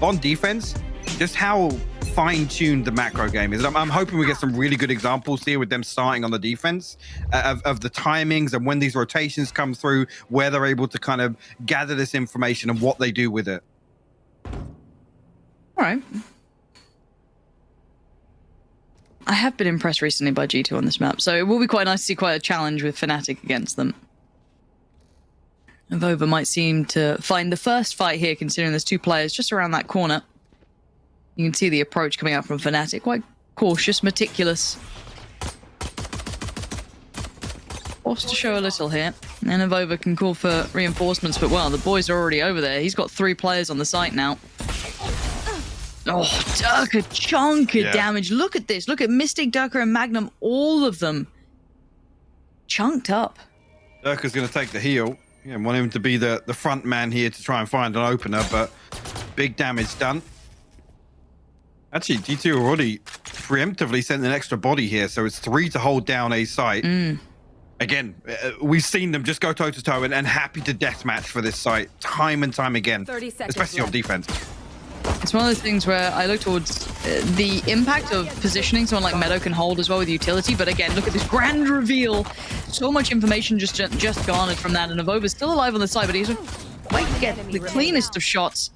on defense, just how fine-tuned the macro game is. I'm hoping we get some really good examples here with them starting on the defense of the timings and when these rotations come through, where they're able to kind of gather this information and what they do with it. All right. I have been impressed recently by G2 on this map, so it will be quite nice to see quite a challenge with Fnatic against them. AvovA might seem to find the first fight here, considering there's two players just around that corner. You can see the approach coming out from Fnatic, quite cautious, meticulous. Forced to show a little here, and AvovA can call for reinforcements, but well, the boys are already over there. He's got 3 players on the site now. Oh, Derke, chunk of damage. Look at this. Look at Mistic, Derke, and MAGNUM, all of them chunked up. Derke's going to take the heal. Yeah, want him to be the front man here to try and find an opener, but big damage done. Actually, G2 already preemptively sent an extra body here, so it's 3 to hold down a site. Again, we've seen them just go toe-to-toe and happy to deathmatch for this site time and time again, especially on defense. It's one of those things where I look towards the impact of positioning someone like Meddo can hold as well with utility, but again, look at this grand reveal. So much information just garnered from that, and AvovA's still alive on the side, but he doesn't quite get the cleanest of shots.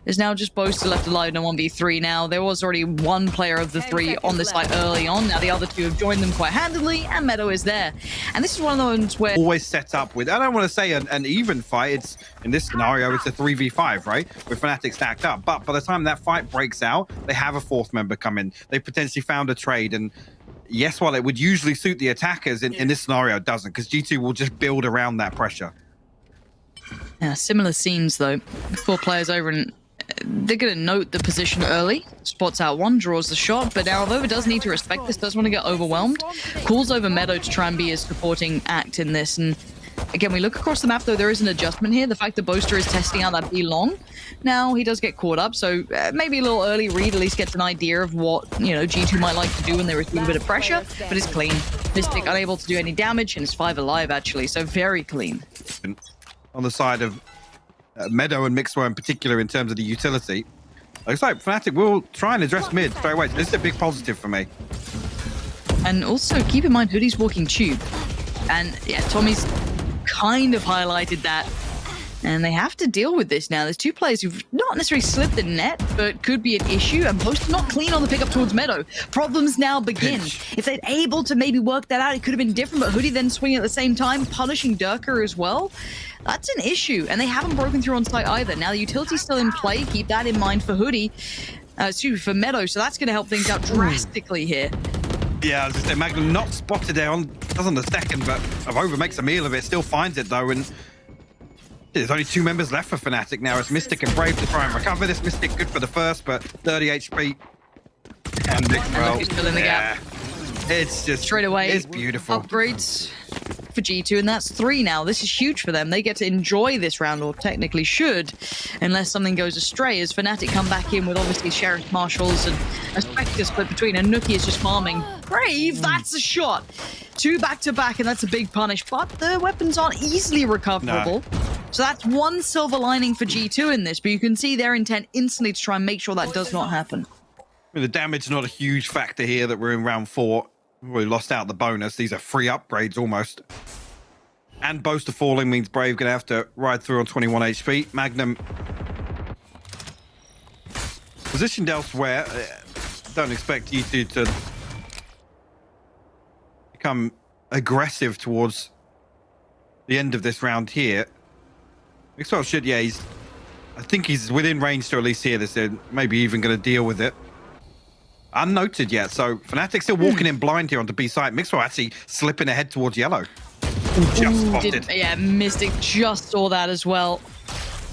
There's now just Boaster left alive in a 1v3 now. There was already 1 player of the 3 on this site early on. Now the other 2 have joined them quite handily, and Meddo is there. And this is one of the ones where... Always set up with, I don't want to say an even fight. It's, in this scenario, it's a 3v5, right? With Fnatic stacked up. But by the time that fight breaks out, they have a 4th member come in. They've potentially found a trade. And yes, while it would usually suit the attackers, in this scenario, it doesn't. Because G2 will just build around that pressure. Yeah, similar scenes, though. 4 players over and... They're going to note the position early. Spots out 1, draws the shot, but now AvovA does need to respect this, does want to get overwhelmed. Calls over Meddo to try and be a supporting act in this. And again, we look across the map, though, there is an adjustment here. The fact that Boaster is testing out that B long. Now, he does get caught up, so maybe a little early read, at least gets an idea of what, you know, G2 might like to do when they receive a bit of pressure, but it's clean. Mistic unable to do any damage, and it's 5 alive, actually, so very clean. On the side of Meddo and Mixwell in particular in terms of the utility. Looks like Fnatic will try and address mid straight away. So this is a big positive for me. And also keep in mind Hoody's walking tube. And yeah, Tommy's kind of highlighted that. And they have to deal with this now. There's 2 players who've not necessarily slid the net, but could be an issue. And Boaster not clean on the pickup towards Meddo. Problems now begin. If they'd able to maybe work that out, it could have been different. But Hoody then swinging at the same time, punishing Derke as well. That's an issue. And they haven't broken through on site either. Now the utility's still in play. Keep that in mind for Hoody. For Meddo. So that's going to help things out drastically here. Yeah, I was just saying, MAGNUM not spotted there on the second, but AvovA makes a meal of it. Still finds it though, and there's only 2 members left for Fnatic now. It's Mistic and Brave to try and recover this. Mistic good for the first, but 30 HP. And Mixwell, still in the gap. It's just straight away. It's beautiful. Upgrades for G2, and that's 3 now. This is huge for them. They get to enjoy this round, or technically should, unless something goes astray, as Fnatic come back in with obviously Sheriff Marshals and a Spectre split between, and nukkye is just farming. Brave, that's a shot. 2 back-to-back, and that's a big punish, but the weapons aren't easily recoverable. No. So that's 1 silver lining for G2 in this, but you can see their intent instantly to try and make sure that does not happen. I mean, the damage is not a huge factor here that we're in round 4. We lost out the bonus. These are free upgrades almost. And Boaster falling means Brave going to have to ride through on 21 HP. MAGNUM positioned elsewhere. Don't expect you to become aggressive towards the end of this round here. Mixwell should, yeah, I think he's within range to at least hear this in. Maybe even going to deal with it. Unnoted yet, so Fnatic still walking in blind here onto B side. Mixwell actually slipping ahead towards yellow. Just spotted. Yeah, Mistic just saw that as well.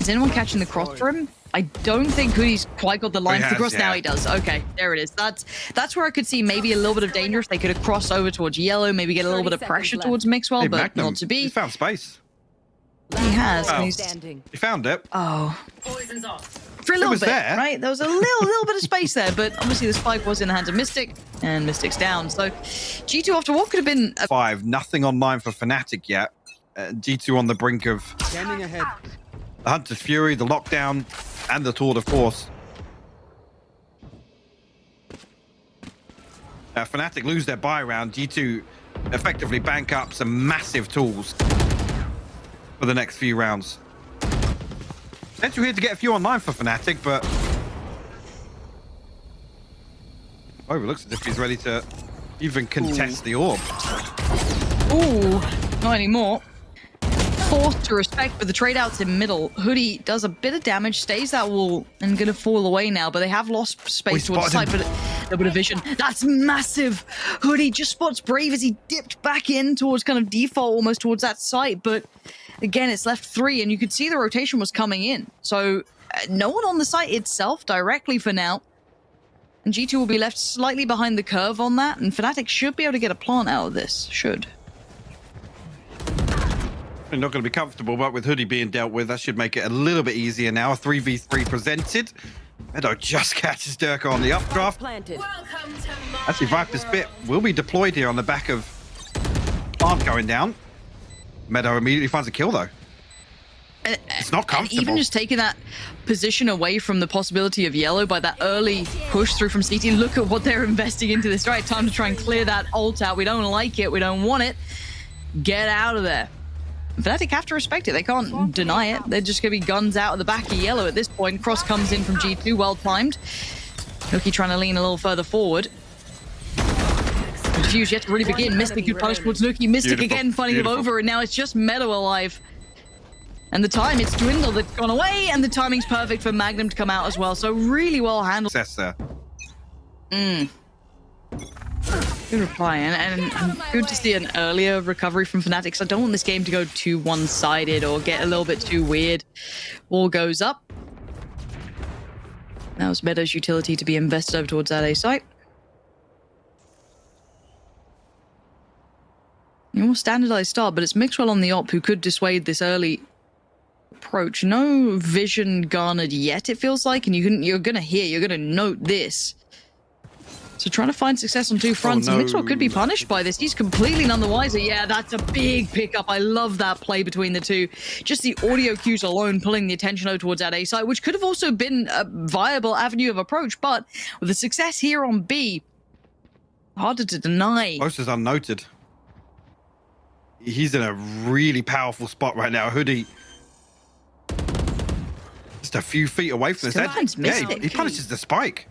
Is anyone catching the cross for him? I don't think Hoody's quite got the line to the cross. Now he does. Okay, there it is. That's where I could see maybe a little bit of danger if they could have crossed over towards yellow, maybe get a little bit of pressure towards Mixwell, but not to be. He found space. He has. Oh. He found it. Oh. For a little bit, there. Right? There was a little bit of space there, but obviously the spike was in the hands of Mistic, and Mistic's down. So G2 after what could have been 5, nothing online for Fnatic yet. G2 on the brink of standing ahead. The Hunter's Fury, the lockdown, and the Tour de Force. Fnatic lose their buy round. G2 effectively bank up some massive tools for the next few rounds. Potential here to get a few online for Fnatic, but oh, it looks as if he's ready to even contest the orb. Ooh, not anymore. Forced to respect, but the trade outs in middle. Hoody does a bit of damage, stays that wall, and gonna fall away now, but they have lost space towards the side, but a bit of vision. That's massive! Hoody just spots Brave as he dipped back in towards kind of default, almost towards that site, but again, it's left 3, and you could see the rotation was coming in. So no one on the site itself directly for now. And G2 will be left slightly behind the curve on that, and Fnatic should be able to get a plant out of this. Should. They're not going to be comfortable, but with Hoody being dealt with, that should make it a little bit easier now. A 3v3 presented. Meddo just catches Derke on the updraft. Actually, Viper's Spit will be deployed here on the back of plant going down. Meddo immediately finds a kill, though. It's not comfortable. Even just taking that position away from the possibility of yellow by that early push through from CT. Look at what they're investing into this. Right, time to try and clear that ult out. We don't like it. We don't want it. Get out of there. Fnatic have to respect it. They can't deny it. They're just going to be guns out of the back of yellow at this point. Cross comes in from G2, well timed. Nukkye trying to lean a little further forward. Confused yet to really begin. Mistic could punish towards Nukkye. Mistic again finding AvovA, and now it's just Meddo alive. And the time, it's dwindled, it's gone away, and the timing's perfect for MAGNUM to come out as well. So really well handled. Success there. Good reply, and good to see an earlier recovery from Fnatic. So I don't want this game to go too one-sided or get a little bit too weird. Wall goes up. That was Meddo's utility to be invested over towards that A site. More standardized start, but it's Mixwell on the op who could dissuade this early approach. No vision garnered yet, it feels like, and you're gonna note this. So trying to find success on two fronts. Oh, no. And Mixwell could be punished by this. He's completely none the wiser. Yeah, that's a big pickup. I love that play between the two. Just the audio cues alone pulling the attention over towards that A site, which could have also been a viable avenue of approach, but with the success here on B, harder to deny. Boaster's unnoted. He's in a really powerful spot right now. Hoody just a few feet away from this edge. Yeah, he punishes the spike.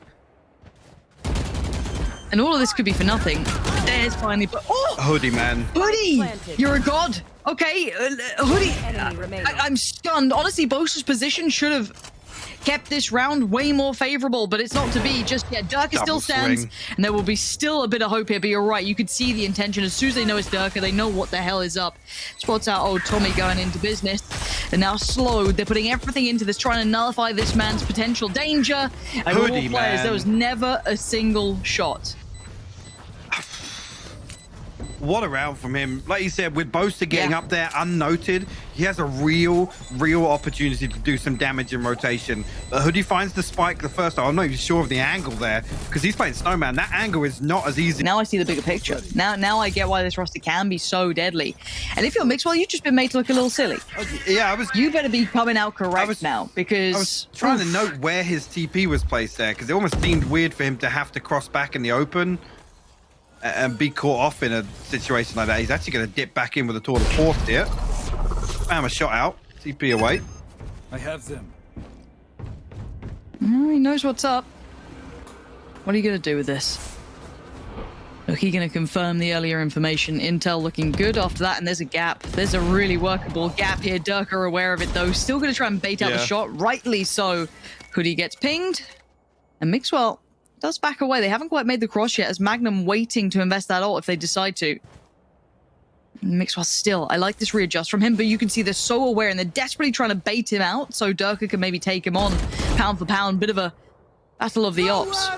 And all of this could be for nothing. There's finally... Oh! Hoody, man. Hoody! You're a god. Okay, Hoody... I'm stunned. Honestly, Boaster's position should have kept this round way more favorable, but it's not to be just yet. Derke still stands, and there will be still a bit of hope here, but you're right. You could see the intention. As soon as they know it's Derke, they know what the hell is up. Spots out old Tommy going into business. And now slowed. They're putting everything into this, trying to nullify this man's potential danger. And all players, man. There was never a single shot. What a round from him. Like you said, with Boaster getting up there unnoted, he has a real opportunity to do some damage in rotation. But Hoody finds the spike the first time. I'm not even sure of the angle there, because he's playing Snowman. That angle is not as easy. Now I see the bigger picture. Now I get why this roster can be so deadly. And if you're Mixwell, you've just been made to look a little silly. Yeah, You better be coming out correct now, because... I was trying to note where his TP was placed there, because it almost seemed weird for him to have to cross back in the open and be caught off in a situation like that. He's actually going to dip back in with a tour de force here. Bam, a shot out. TP away. I have them. He knows what's up. What are you going to do with this? Nukkye going to confirm the earlier information. Intel looking good after that, and there's a gap. There's a really workable gap here. Derke are aware of it, though. Still going to try and bait out the shot. Rightly so. Hoody gets pinged, and Mixwell does back away. They haven't quite made the cross yet, as MAGNUM waiting to invest that ult if they decide to. Mixwell still, I like this readjust from him, but you can see they're so aware and they're desperately trying to bait him out so Derke can maybe take him on pound for pound. Bit of a battle of the ops.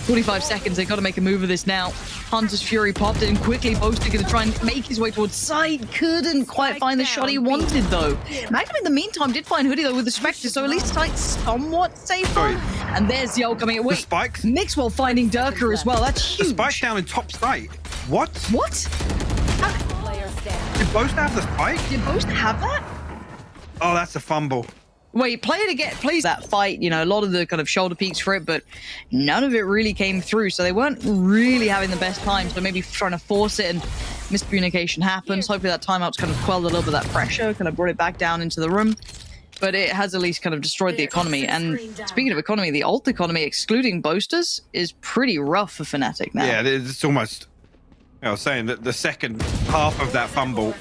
45 seconds, they've got to make a move of this now. Hunter's Fury popped in quickly. Boaster going to try and make his way towards side. Couldn't quite find the shot he wanted, though. MAGNUM, in the meantime, did find Hoody, though, with the Spectre, so at least side's somewhat safer. And there's the ult coming away. The spikes. Mixwell finding Derke as well. That's huge. The spike down in top site. What? What? Did Boaster have the spike? Did Boaster have that? Oh, that's a fumble. Well, he plays that fight, you know, a lot of the kind of shoulder peeks for it, but none of it really came through. So they weren't really having the best time. So maybe trying to force it and miscommunication happens. Hopefully that timeout's kind of quelled a little bit of that pressure, kind of brought it back down into the room. But it has at least kind of destroyed the economy. And speaking of economy, the ult economy, excluding boasters, is pretty rough for Fnatic now. Yeah, it's almost, I was saying that the second half of that fumble,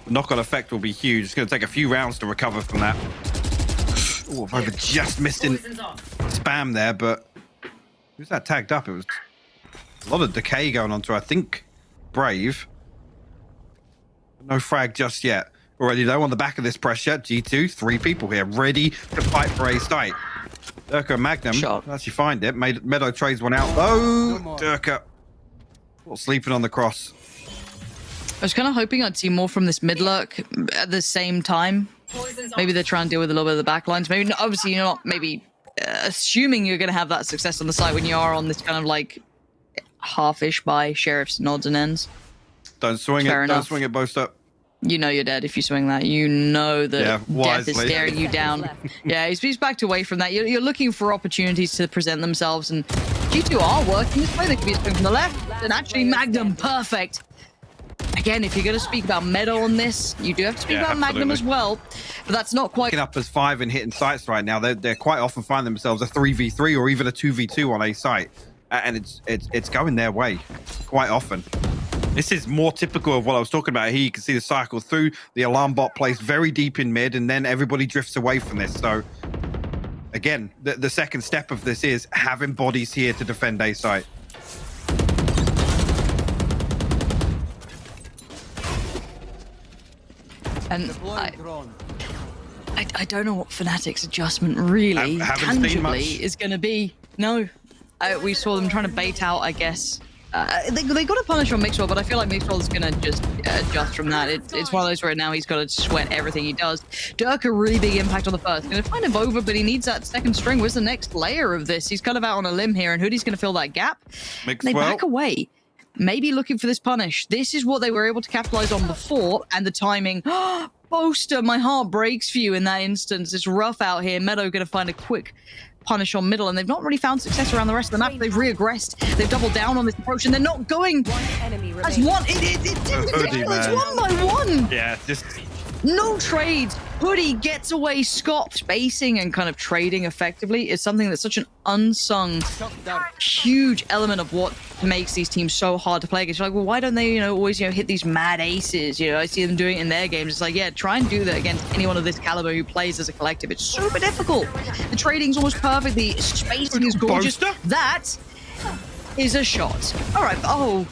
the knock-on effect will be huge. It's going to take a few rounds to recover from that. Oh, AvovA just missed in spam there, but who's that tagged up? It was a lot of decay going on to, I think, Brave. No frag just yet. Already though, on the back of this pressure, G2, 3 people here, ready to fight for a site. Derke and MAGNUM Shot. actually find it. Meddo trades one out. Oh, Derke. Sleeping on the cross. I was kind of hoping I'd see more from this mid lurk at the same time. Maybe they're trying to deal with a little bit of the back lines. Maybe obviously you're not maybe assuming you're going to have that success on the site when you are on this kind of like half-ish by sheriffs and odds and ends. Don't swing Fair it. enough. Don't swing it, Boaster. You know you're dead if you swing that. You know that death is staring you down. Yeah, he's backed away from that. You're looking for opportunities to present themselves, and G2 are working this way. They could be swing from the left, and actually MAGNUM, perfect. Again, if you're going to speak about Meddo on this, you do have to speak about MAGNUM as well, but that's not quite... Picking up as 5 and hitting sites right now, they're quite often find themselves a 3v3 or even a 2v2 on a site, and it's going their way quite often. This is more typical of what I was talking about here. You can see the cycle through, the alarm bot placed very deep in mid, and then everybody drifts away from this. So, again, the second step of this is having bodies here to defend a site. And I don't know what Fnatic's adjustment really tangibly is going to be. No, we saw them trying to bait out, I guess. They got a punish on Mixwell, but I feel like Mixwell is going to just adjust from that. It's one of those where now he's got to sweat everything he does. Derke, really big impact on the first. Going to find AvovA, but he needs that second string. Where's the next layer of this? He's kind of out on a limb here, and Hoody's going to fill that gap. They back away. Maybe looking for this punish. This is what they were able to capitalize on before, and the timing. Boaster, my heart breaks for you in that instance. It's rough out here. Meddo going to find a quick punish on middle, and they've not really found success around the rest of the map. They've re-aggressed. They've doubled down on this approach, and they're not going as one. It's 1 by 1. Yeah, just no trade. Hoody gets away scot. Spacing and kind of trading effectively is something that's such an unsung, huge element of what makes these teams so hard to play against. You're like, well, why don't they, always, hit these mad aces? I see them doing it in their games. It's like, yeah, try and do that against anyone of this caliber who plays as a collective. It's super difficult. The trading's almost perfect. The spacing is gorgeous. Boaster? That is a shot. All right. Oh,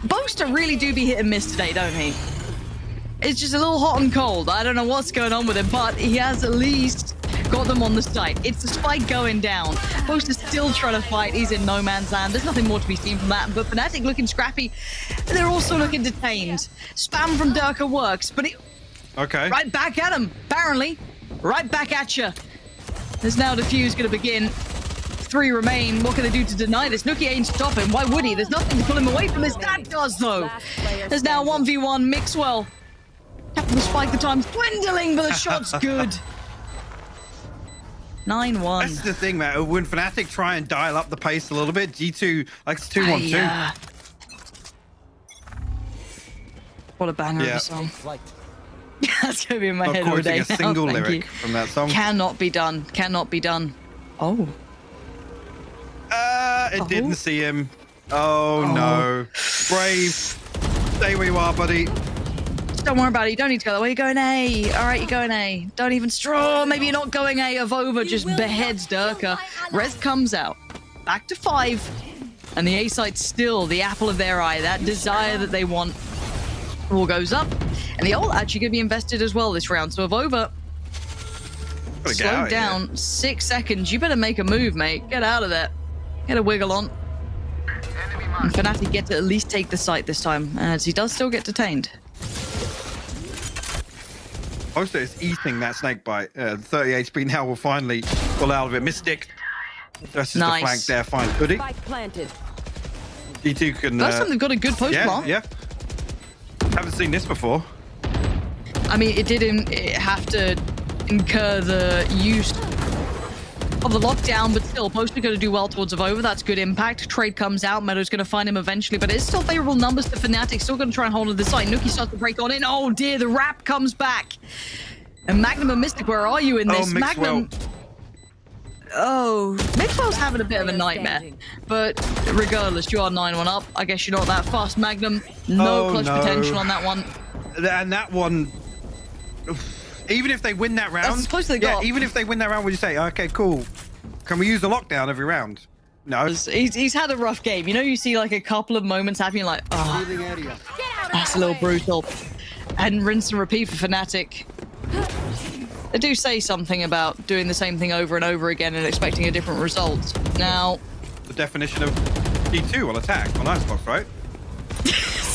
Boaster really do be hit and miss today, don't he? It's just a little hot and cold. I don't know what's going on with him, but he has at least got them on the site. It's the spike going down. Boaster's still trying to fight. He's in no man's land. There's nothing more to be seen from that. But Fnatic looking scrappy. They're also looking detained. Spam from Derke works, but okay. Right back at him, apparently. Right back at you. There's now defuse going to begin. 3 remain. What can they do to deny this? Nukkye ain't stopping. Why would he? There's nothing to pull him away from this. That does, though. There's now 1v1 Mixwell. The spike, the time's dwindling, but the shot's good. 9-1. That's the thing, man. When Fnatic try and dial up the pace a little bit, G2 likes 2-1-2. What a banger of a song. That's gonna be in my head all day now. A single lyric from that song. Cannot be done. Cannot be done. Oh. It didn't see him. Oh no. Brave. Stay where you are, buddy. Don't worry about it. You don't need to go that way. You're going A. All right, you're going A. Don't even straw. Maybe you're not going A. AvovA just beheads Derke. Res comes out. Back to 5. And the A site's still the apple of their eye. That desire that they want. All goes up. And the ult actually going to be invested as well this round. So AvovA slowed down 6 seconds. You better make a move, mate. Get out of there. Get a wiggle on. And Fnatic get to at least take the site this time, as he does still get detained. Boaster is eating that snake bite. 30 HP now will finally pull out of it. Mistic. That's just the flank there. Fine. Hoody. G2 can... First time they've got a good post plant. Yeah. Haven't seen this before. I mean, it didn't have to incur the use of the lockdown, but still, Boaster going to do well towards AvovA. That's good impact. Trade comes out. Meddo's going to find him eventually, but it's still favorable numbers to Fnatic. Still going to try and hold on to the side. nukkye starts to break on in. Oh dear, the wrap comes back. And MAGNUM and Mistic, where are you in this? Mixwell. Mixwell's having a bit of a nightmare. But regardless, you are 9-1 up. I guess you're not that fast, MAGNUM. No clutch potential on that one. And that one, even if they win that round, That's as close as they got. even if they win that round, would you say, okay, cool, can we use the lockdown every round? No. He's had a rough game. You know, you see like a couple of moments happening, like, oh, that's a little brutal. And rinse and repeat for Fnatic. They do say something about doing the same thing over and over again and expecting a different result. Now, the definition of D2 on attack on ICEBOX, right?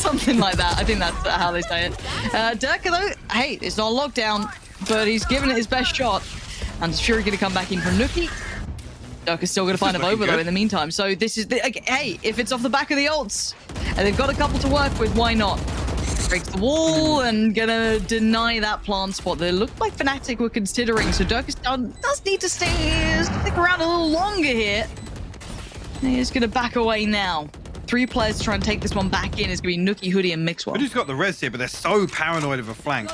something like that. I think that's how they say it. Derke, though, hey, it's not a lockdown, but he's given it his best shot. And Fury going to come back in from nukkye. Derke's still going to find AvovA, though, in the meantime. So this is, hey, if it's off the back of the ults, and they've got a couple to work with, why not? Breaks the wall and gonna deny that plant spot. They look like Fnatic were considering, so Derke does need to stick around a little longer here. He's gonna back away now. 3 players to try and take this one back in. Is gonna be nukkye, hoody, and Mixwell. Hoody's got the res here, but they're so paranoid of a flank.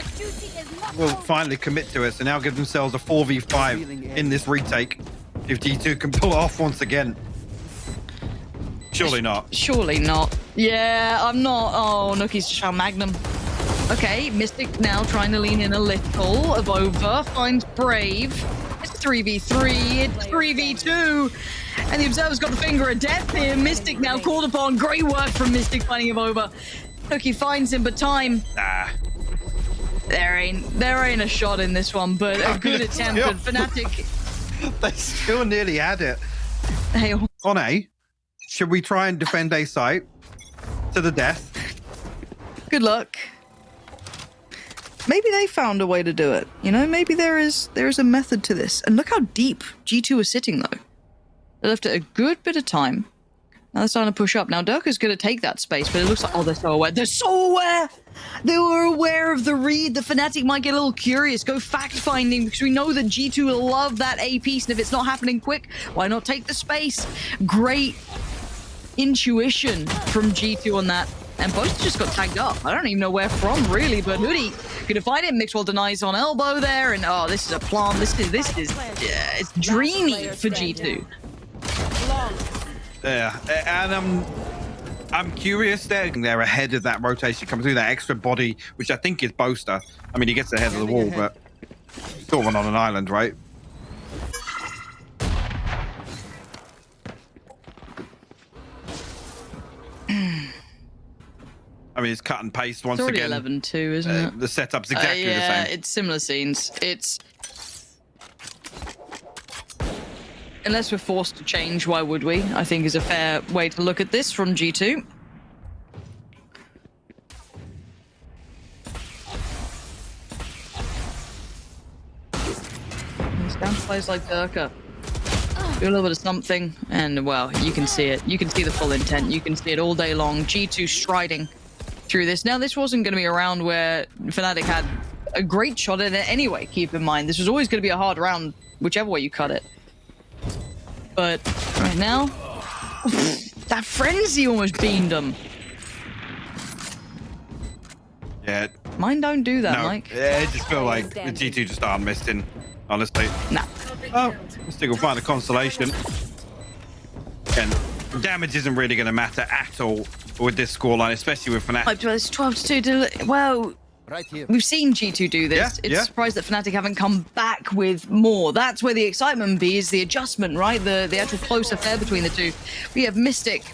Will finally commit to it, so now give themselves a 4v5 in this retake. If G2 can pull it off once again. Surely not. Surely not. Yeah, I'm not. Oh, nukkye's just found MAGNUM. Okay, Mistic now trying to lean in a little. AvovA finds Brave. It's 3v3. It's 3v2. And the Observer's got the finger of death here. Mistic now called upon. Great work from Mistic finding AvovA. nukkye finds him, but time. Nah. There ain't a shot in this one, but a good attempt. And Fnatic. They still nearly had it. Hey, on A, should we try and defend A site to the death? good luck. Maybe they found a way to do it. You know, maybe there is a method to this. And look how deep G2 is sitting, though. They left it a good bit of time. Now they're starting to push up. Now Derke's going to take that space, but it looks like, oh, they're so aware. They're so aware! They were aware of the read. The Fnatic might get a little curious, go fact-finding, because we know that G2 will love that A piece, and if it's not happening quick, why not take the space? Great intuition from G2 on that. And Boaster just got tagged up. I don't even know where from, really, but hoody gonna find it. Mixwell denies on elbow there, and oh, this is a plant. This is yeah, it's dreamy for G2. Yeah, and I'm curious there. They're ahead of that rotation coming through, that extra body, which I think is Boaster. I mean, he gets ahead of the wall, but still one on an island, right? I mean, it's cut and paste once again. It's already 11-2, isn't it? The setup's exactly the same. Yeah, it's similar scenes. It's... Unless we're forced to change, why would we? I think is a fair way to look at this from G2. Down players like Derke. Do a little bit of something, and well, you can see it. You can see the full intent. You can see it all day long. G2 striding through this. Now, this wasn't going to be a round where Fnatic had a great shot at it anyway, keep in mind. This was always going to be a hard round, whichever way you cut it. But right now, that frenzy almost beamed him. Yeah. Mine don't do that, No, Mike. yeah, it just feel like the G2 just aren't missing, honestly. Nah. Oh, Mistic will find a consolation. And damage isn't really going to matter at all with this scoreline, especially with Fnatic. It's 12-2. Well, Right here. we've seen G2 do this. Yeah, It's yeah. surprised that Fnatic haven't come back with more. That's where the excitement be, is the adjustment, right? The actual close affair between the two. We have Mistic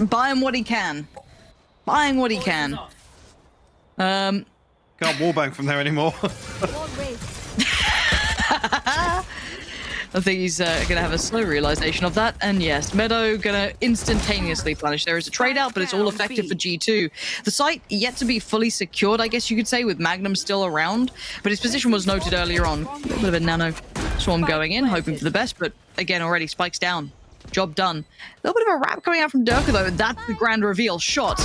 buying what he can. Buying what he can. Can't wallbang from there anymore. I think he's going to have a slow realization of that. And yes, Meddo going to instantaneously punish. There is a trade out, but it's all effective for G2. The site yet to be fully secured, I guess you could say, with MAGNUM still around. But his position was noted earlier on. A little bit of a nano swarm going in, hoping for the best. But again, already spikes down. Job done. A little bit of a wrap coming out from Derke, though. That's the grand reveal. Shot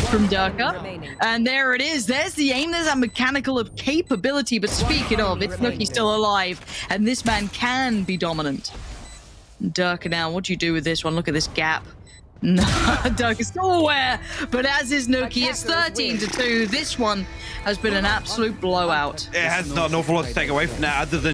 from Derke. And there it is. There's the aim. There's that mechanical of capability. But speaking of, it's nukkye still alive. And this man can be dominant. Derke now, what do you do with this one? Look at this gap. No, Derke is still aware, but as is nukkye, it's 13-2. This one has been an absolute blowout. It has not an awful lot to take away from that other than